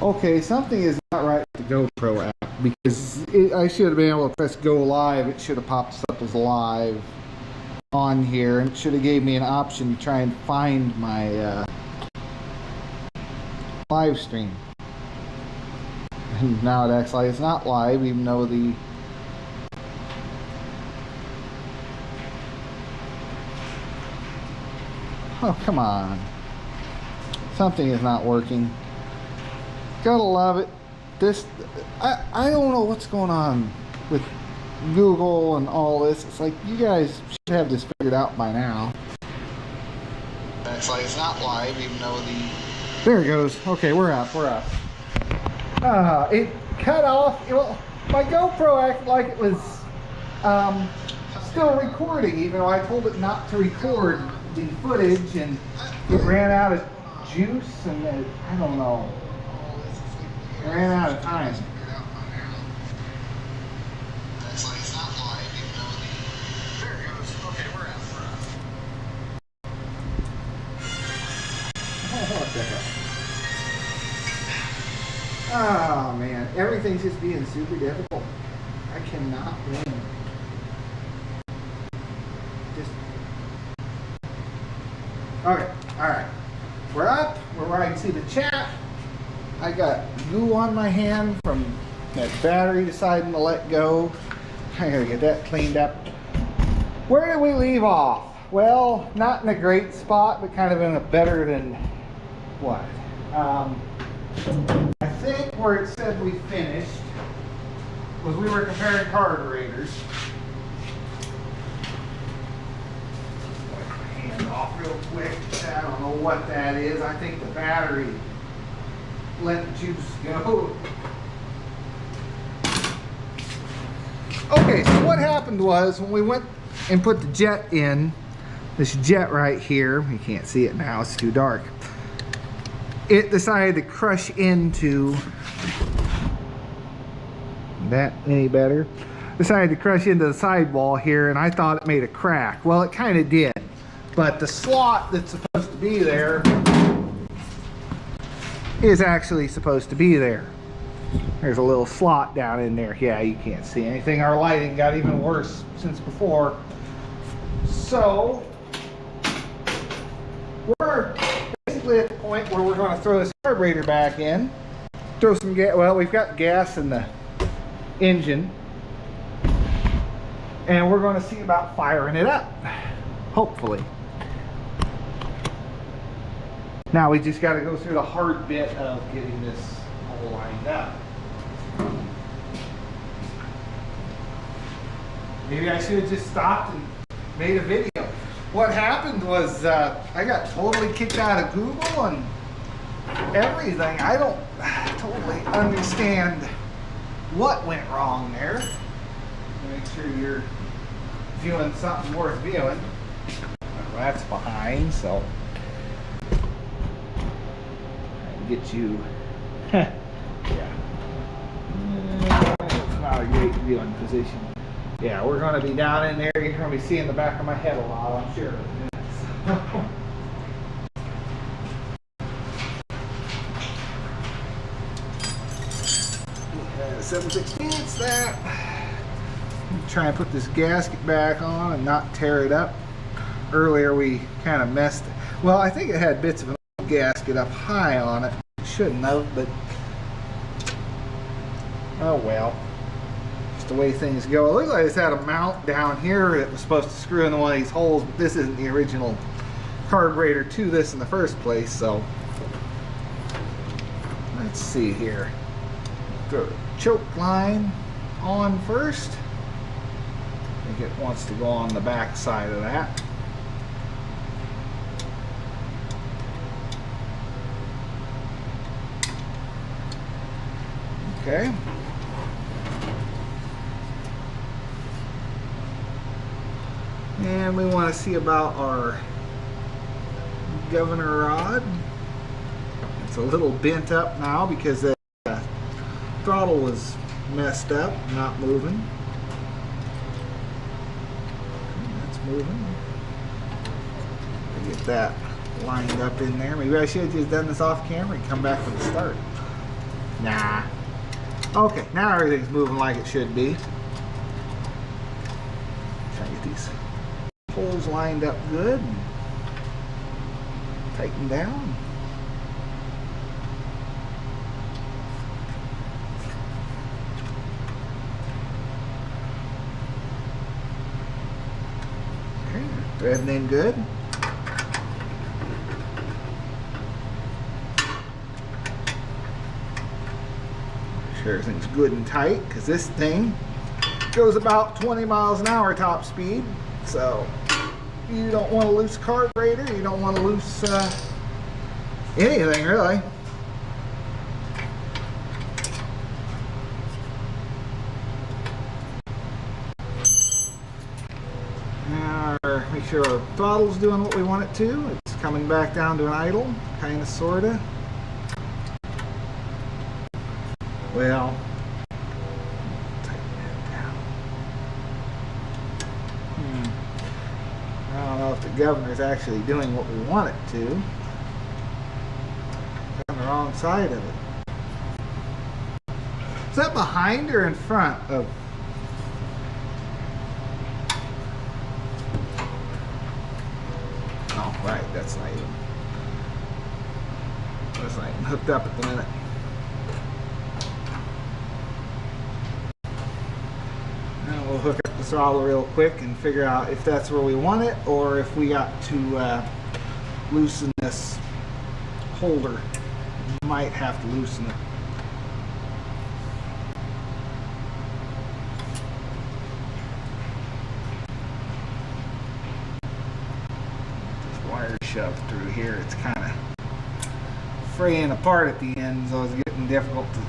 Okay, something is not right with the GoPro app because I should have been able to press go live. It should have popped up as live on here, and it should have gave me an option to try and find my live stream. And now it acts like it's not live, even though the oh, come on. Something is not working. Gotta love it. This, I don't know what's going on with Google and all this. It's like you guys should have this figured out by now. It's like it's not live, even though the... There it goes. Okay, we're up. It cut off. Well, my GoPro acted like it was still recording, even though I told it not to record the footage, and it ran out of juice, and I don't know. It ran out of time. There it goes. Okay, we're out. Oh, what the hell? Oh man, everything's just being super difficult. I cannot win. Just okay, alright. We're up, we're right to the chat. I got goo on my hand from that battery deciding to let go. I gotta get that cleaned up. Where did we leave off? Well, not in a great spot, but kind of in a better than what? I think where it said we finished was we were comparing carburetors. Wipe my hand off real quick. I don't know what that is. I think the battery let the juice go. Okay, so what happened was when we went and put the jet in, this jet right here, you can't see it now, it's too dark. It decided to crush into that. Any better? Decided to crush into the sidewall here, and I thought it made a crack. Well, it kind of did, but the slot that's supposed to be there is actually supposed to be there. There's a little slot down in there. Yeah, you can't see anything. Our lighting got even worse since before. So we're basically at the point where we're going to throw this carburetor back in, throw some gas. Well, we've got gas in the engine, and we're going to see about firing it up, hopefully. Now we just got to go through the hard bit of getting this all lined up. Maybe I should have just stopped and made a video. What happened was I got totally kicked out of Google and everything. I don't totally understand what went wrong there. Make sure you're viewing something worth viewing. Well, that's behind, so get you. Yeah. It's not a great viewing position. Yeah, we're going to be down in there. You're going to be seeing the back of my head a lot, I'm sure. 7/16 that. Try and put this gasket back on and not tear it up. Earlier we kind of messed it. Well, I think it had bits of an old gasket up high on it. Shouldn't have, but oh well. Just the way things go. It looks like it's had a mount down here that was supposed to screw into one of these holes, but this isn't the original carburetor to this in the first place, so let's see here. Throw the choke line on first. I think it wants to go on the back side of that. Okay. And we want to see about our governor rod. It's a little bent up now because the throttle was messed up, not moving. That's moving. Get that lined up in there. Maybe I should have just done this off camera and come back with the start. Nah. Okay, now everything's moving like it should be. Try to get these holes lined up good and tighten down. Okay, threading in good. Make sure everything's good and tight, because this thing goes about 20 miles an hour top speed, so you don't want to lose carburetor, you don't want to lose anything really. Now make sure our throttle's doing what we want it to. It's coming back down to an idle, kind of, sorta. Well, I don't know if the governor's actually doing what we want it to. It's on the wrong side of it. Is that behind or in front of? Oh, right, that's not even hooked up at the minute. Now we'll hook up the throttle real quick and figure out if that's where we want it, or if we got to loosen this holder. Might have to loosen it. This wire shoved through here, it's kind of fraying apart at the end, so it's getting difficult to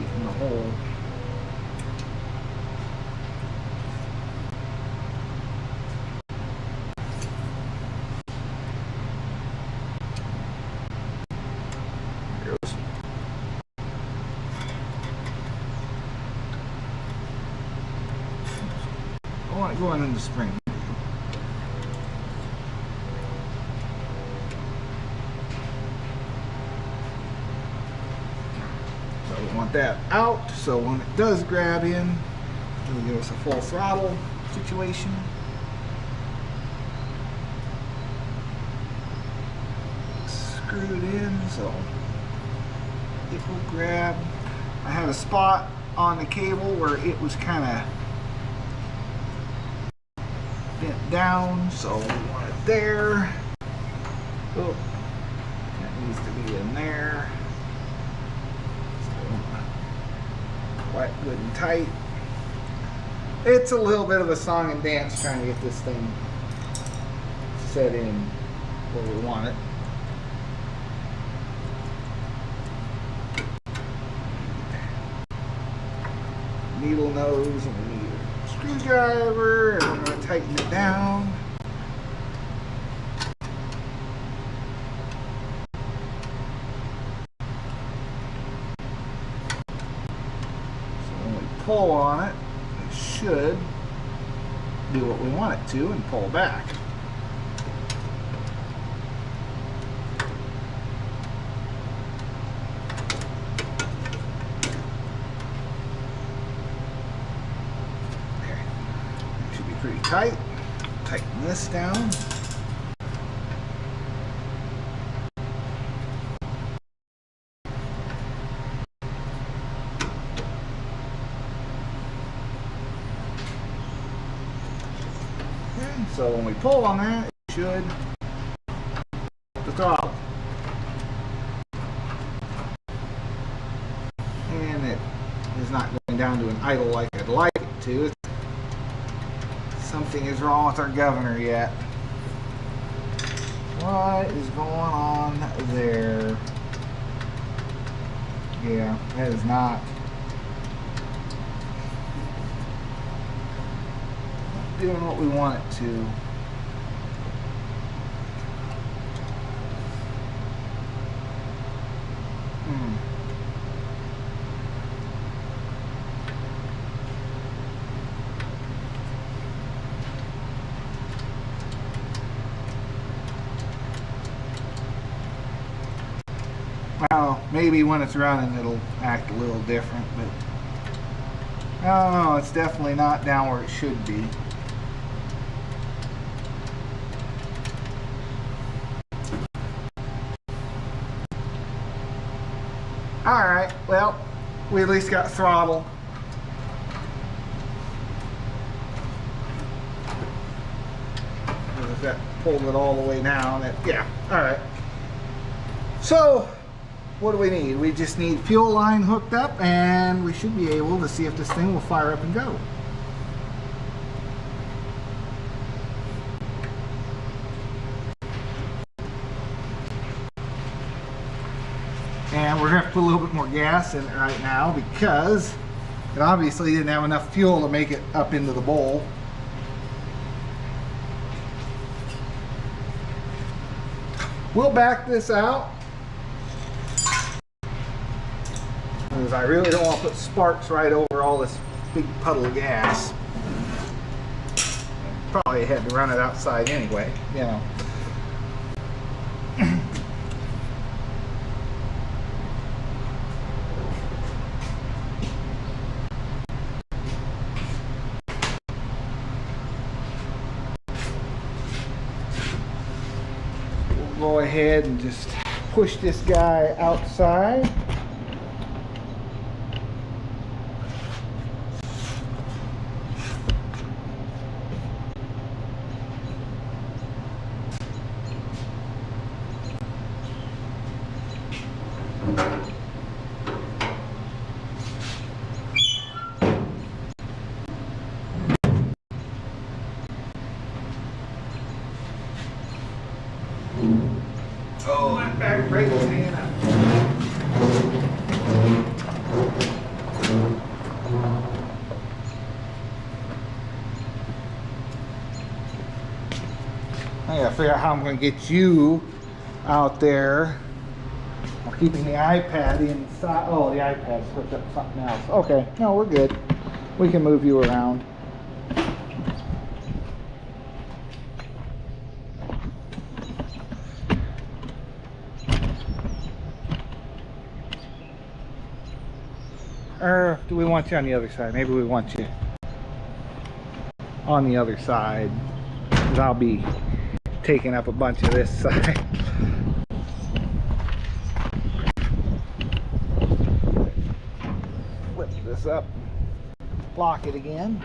get in the hole. I want it going in the spring. So we want that out, so when it does grab in, it'll give us a full throttle situation. Screwed in, so it will grab. I had a spot on the cable where it was kind of bent down, so we want it there. Oh, that needs to be in there. So, quite good and tight. It's a little bit of a song and dance trying to get this thing set in where we want it. Needle nose, and we need a screwdriver, and we're going to tighten it down. So when we pull on it, it should do what we want it to and pull back. Pretty tight. Tighten this down. Okay, so when we pull on that, it should the throttle. And it is not going down to an idle like I'd like it to. Something is wrong with our governor yet. What is going on there? Yeah, that is not doing what we want it to. Well, Maybe when it's running it'll act a little different, but I don't know, it's definitely not down where it should be. Alright, well, we at least got throttle. That pulled it all the way down. Yeah, alright. So, what do we need? We just need fuel line hooked up, and we should be able to see if this thing will fire up and go. And we're going to have to put a little bit more gas in it right now because it obviously didn't have enough fuel to make it up into the bowl. We'll back this out because I really don't want to put sparks right over all this big puddle of gas. Probably had to run it outside anyway, you know. Go ahead and just push this guy outside. Oh, that back brake is hanging up. I gotta figure out how I'm gonna get you out there while keeping the iPad inside. Oh, the iPad's hooked up to something else. Okay, no, we're good. We can move you around. Or do we want you on the other side? Maybe we want you on the other side, because I'll be taking up a bunch of this side. Flip this up, lock it again.